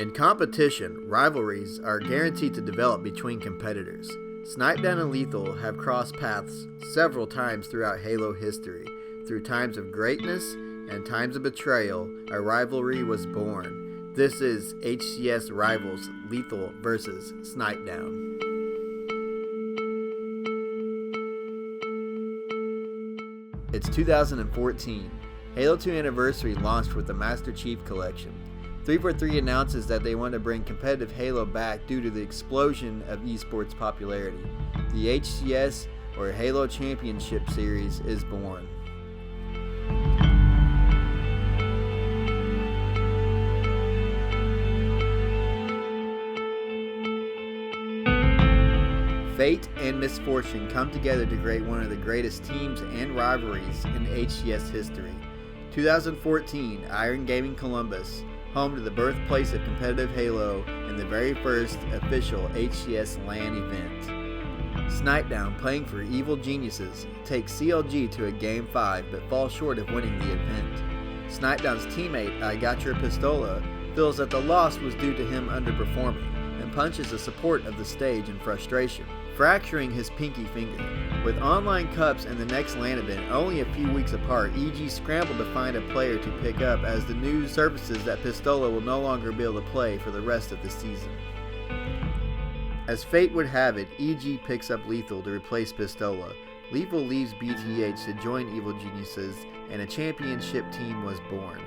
In competition, rivalries are guaranteed to develop between competitors. Snip3down and Lethul have crossed paths several times throughout Halo history. Through times of greatness and times of betrayal, a rivalry was born. This is HCS Rivals Lethul vs Snip3down. It's 2014. Halo 2 Anniversary launched with the Master Chief Collection. 343 announces that they want to bring competitive Halo back due to the explosion of esports popularity. The HCS, or Halo Championship Series, is born. Fate and misfortune come together to create one of the greatest teams and rivalries in HCS history. 2014, Iron Gaming Columbus, home to the birthplace of competitive Halo and the very first official HCS LAN event. Snip3down, playing for Evil Geniuses, takes CLG to a Game 5 but falls short of winning the event. Snip3down's teammate, I Got Your Pistola, feels that the loss was due to him underperforming and punches the support of the stage in frustration, fracturing his pinky finger. With online cups and the next LAN event only a few weeks apart, EG scrambled to find a player to pick up as the news surfaces that Pistola will no longer be able to play for the rest of the season. As fate would have it, EG picks up Lethul to replace Pistola. Lethul leaves BTH to join Evil Geniuses, and a championship team was born.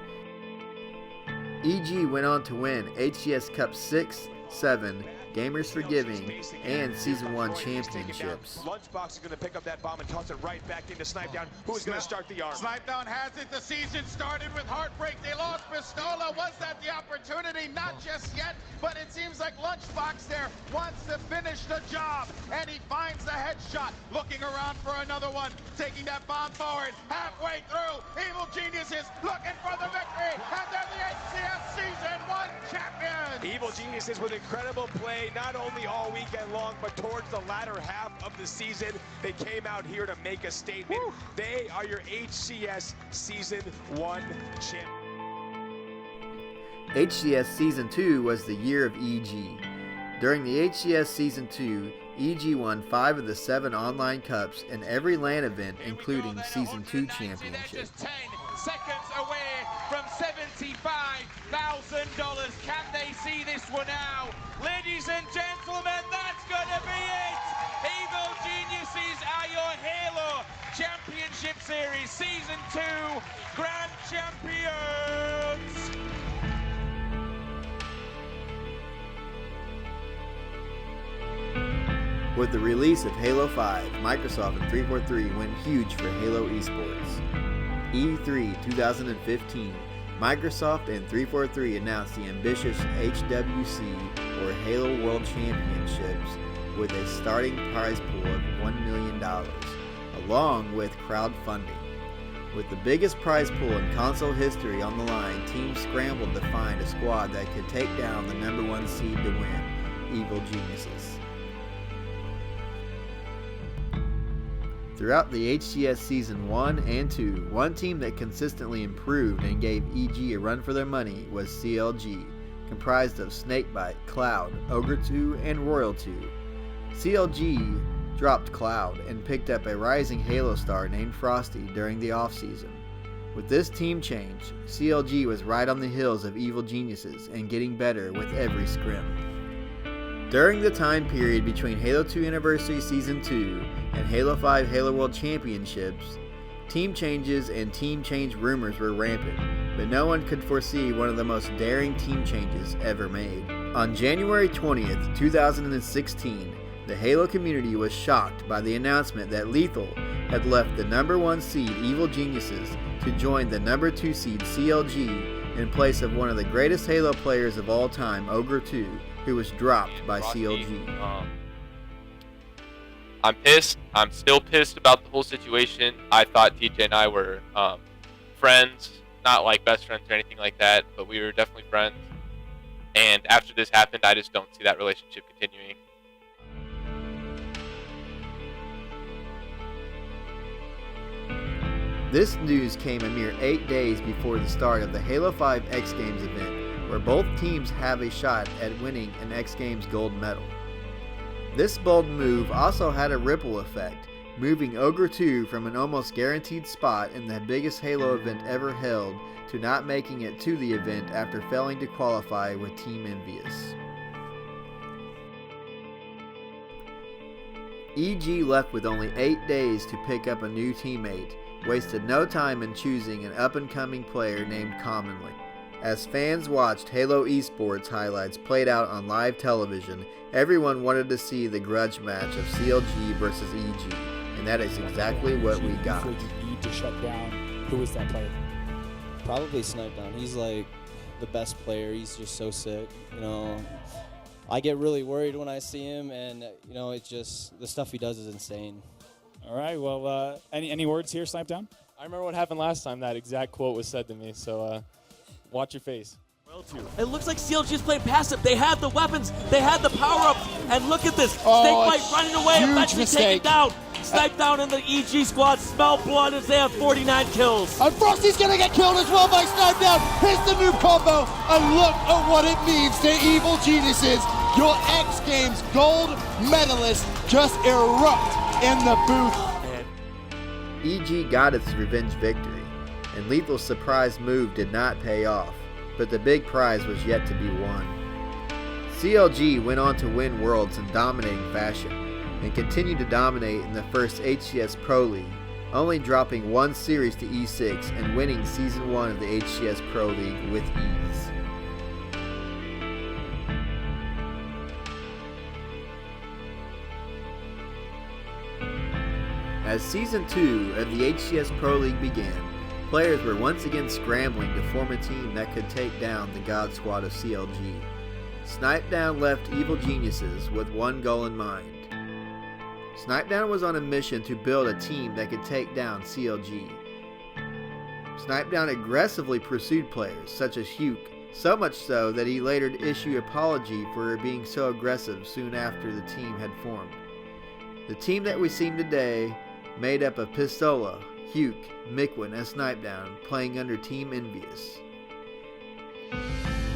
EG went on to win HCS Cup 6, 7, Gamers for Giving, and Season 1 championships. Lunchbox is going to pick up that bomb and toss it right back into Snip3down, who is going to start the arm. Snip3down has it. The season started with heartbreak. They lost Pistola. Was that the opportunity? Not just yet, but it seems like Lunchbox there wants to finish the job, and he finds the headshot. Looking around for another one, taking that bomb forward. Halfway through, Evil Geniuses looking for the victory, and they're the HCS Season 1 champions. Evil Geniuses with incredible play, not only all weekend long, but towards the latter half of the season. They came out here to make a statement. Woo. They are your HCS Season 1 champ. HCS Season 2 was the year of EG. During the HCS Season 2, EG won 5 of the 7 online cups in every LAN event, including Season 2 championships. 10 seconds away from $75,000. Can they see this one out? Ladies and gentlemen, that's gonna be it! Evil Geniuses are your Halo Championship Series Season 2 Grand Champions! With the release of Halo 5, Microsoft and 343 went huge for Halo esports. E3 2015, Microsoft and 343 announced the ambitious HWC, or Halo World Championships, with a starting prize pool of $1 million, along with crowdfunding. With the biggest prize pool in console history on the line, teams scrambled to find a squad that could take down the number 1 seed to win, Evil Geniuses. Throughout the HCS Season 1 and 2, one team that consistently improved and gave EG a run for their money was CLG, comprised of Snakebite, Cloud, Ogre 2, and Royal 2. CLG dropped Cloud and picked up a rising Halo star named Frosty during the offseason. With this team change, CLG was right on the heels of Evil Geniuses and getting better with every scrim. During the time period between Halo 2 Anniversary Season 2 and Halo 5 Halo World Championships, team changes and team change rumors were rampant, but no one could foresee one of the most daring team changes ever made. On January 20th, 2016, the Halo community was shocked by the announcement that Lethul had left the number 1 seed Evil Geniuses to join the number 2 seed CLG in place of one of the greatest Halo players of all time, Ogre 2, who was dropped by CLG. I'm pissed. I'm still pissed about the whole situation. I thought TJ and I were friends, not like best friends or anything like that, but we were definitely friends. And after this happened, I just don't see that relationship continuing. This news came a mere 8 days before the start of the Halo 5 X Games event, where both teams have a shot at winning an X Games gold medal. This bold move also had a ripple effect, moving Ogre 2 from an almost guaranteed spot in the biggest Halo event ever held to not making it to the event after failing to qualify with Team Envious. EG left with only 8 days to pick up a new teammate, wasted no time in choosing an up-and-coming player named Commonly. As fans watched Halo Esports highlights played out on live television, everyone wanted to see the grudge match of CLG versus EG, and that is exactly what we got. You need to shut down. Who is that player? Probably Snip3down. He's like the best player. He's just so sick. You know, I get really worried when I see him, and you know, it's just the stuff he does is insane. All right. Well, any words here, Snip3down? I remember what happened last time. That exact quote was said to me. So watch your face. It looks like CLG is playing passive. They had the weapons, they had the power-up, and look at this. Snakebite running away, eventually taken down. Snip3down in the EG squad, smell blood as they have 49 kills. And Frosty's gonna get killed as well by Snip3down. Here's the new combo, and look at what it means to Evil Geniuses. Your X Games gold medalists just erupt in the booth. EG got its revenge victory, and Lethal's surprise move did not pay off, but the big prize was yet to be won. CLG went on to win Worlds in dominating fashion, and continued to dominate in the first HCS Pro League, only dropping one series to E6 and winning Season 1 of the HCS Pro League with ease. As Season 2 of the HCS Pro League began, players were once again scrambling to form a team that could take down the God Squad of CLG. Snip3down left Evil Geniuses with one goal in mind. Snip3down was on a mission to build a team that could take down CLG. Snip3down aggressively pursued players such as Hugh, so much so that he later issued an apology for being so aggressive soon after the team had formed. The team that we see today, made up of Pistola, Hugh, Mikwin, and Snip3down, playing under Team Envious.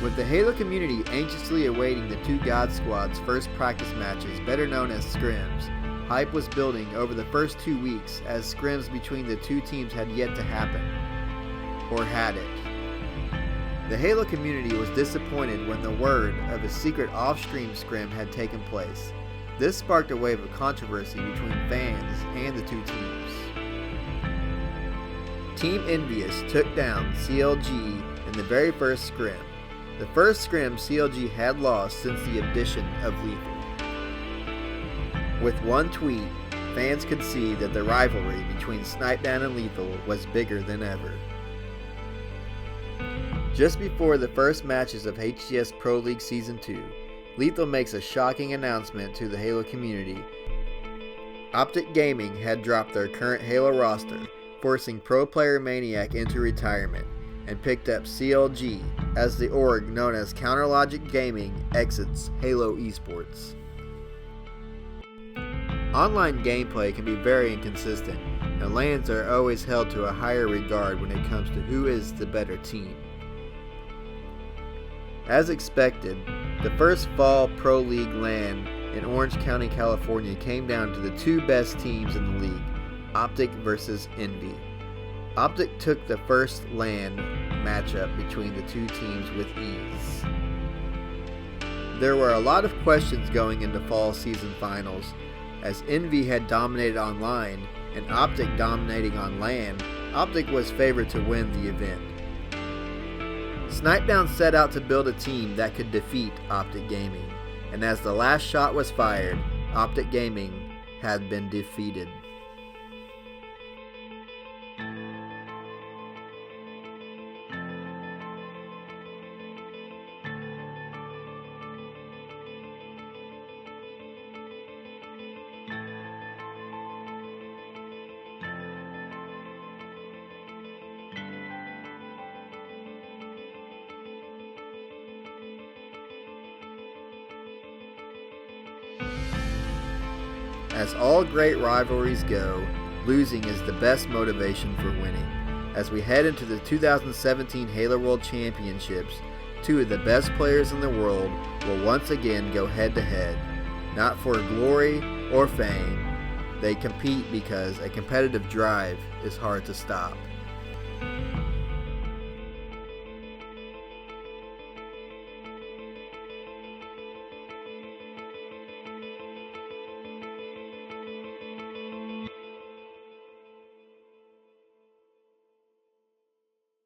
With the Halo community anxiously awaiting the two God Squad's first practice matches, better known as scrims, hype was building over the first 2 weeks as scrims between the two teams had yet to happen. Or had it. The Halo community was disappointed when the word of a secret off-stream scrim had taken place. This sparked a wave of controversy between fans and the two teams. Team Envious took down CLG in the very first scrim. The first scrim CLG had lost since the addition of Lethul. With one tweet, fans could see that the rivalry between Snip3down and Lethul was bigger than ever. Just before the first matches of HCS Pro League Season 2, Lethul makes a shocking announcement to the Halo community. Optic Gaming had dropped their current Halo roster, forcing Pro Player Maniac into retirement, and picked up CLG as the org known as Counterlogic Gaming exits Halo Esports. Online gameplay can be very inconsistent, and LANs are always held to a higher regard when it comes to who is the better team. As expected, the first Fall Pro League LAN in Orange County, California came down to the two best teams in the league, Optic versus Envy. Optic took the first LAN matchup between the two teams with ease. There were a lot of questions going into Fall Season Finals, as Envy had dominated online and Optic dominating on LAN. Optic was favored to win the event. Snip3down set out to build a team that could defeat Optic Gaming, and as the last shot was fired, Optic Gaming had been defeated. As all great rivalries go, losing is the best motivation for winning. As we head into the 2017 Halo World Championships, two of the best players in the world will once again go head-to-head. Not for glory or fame, they compete because a competitive drive is hard to stop.